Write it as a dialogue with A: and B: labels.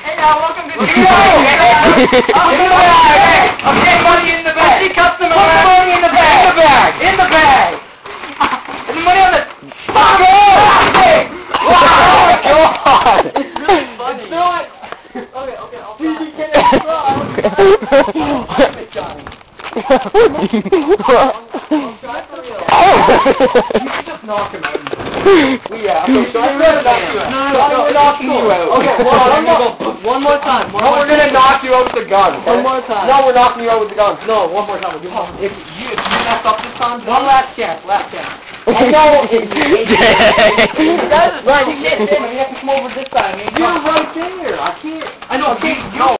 A: Hey now, welcome to the
B: Put the bag!
A: Okay, money in the bag.
B: See customer.
A: Put the money in the bag.
B: In the bag.
A: In the bag. And the money on the...
B: Fuck it! Oh my god!
A: It's really funny. Do it. Okay, I'll try. You can't try for real. You can just knock him out.
B: Yeah, I'm gonna knock you out.
A: No, we're knocking you out. Okay, one more time.
B: No, we're gonna knock you out with the gun.
A: One more time.
B: No, we're knocking you out with the gun.
A: No, one more time. If you mess up this time, one last chance.
B: I know.
A: Right, you can't say it. You have to come over this side. You're right there. I can't. I know. Okay, go.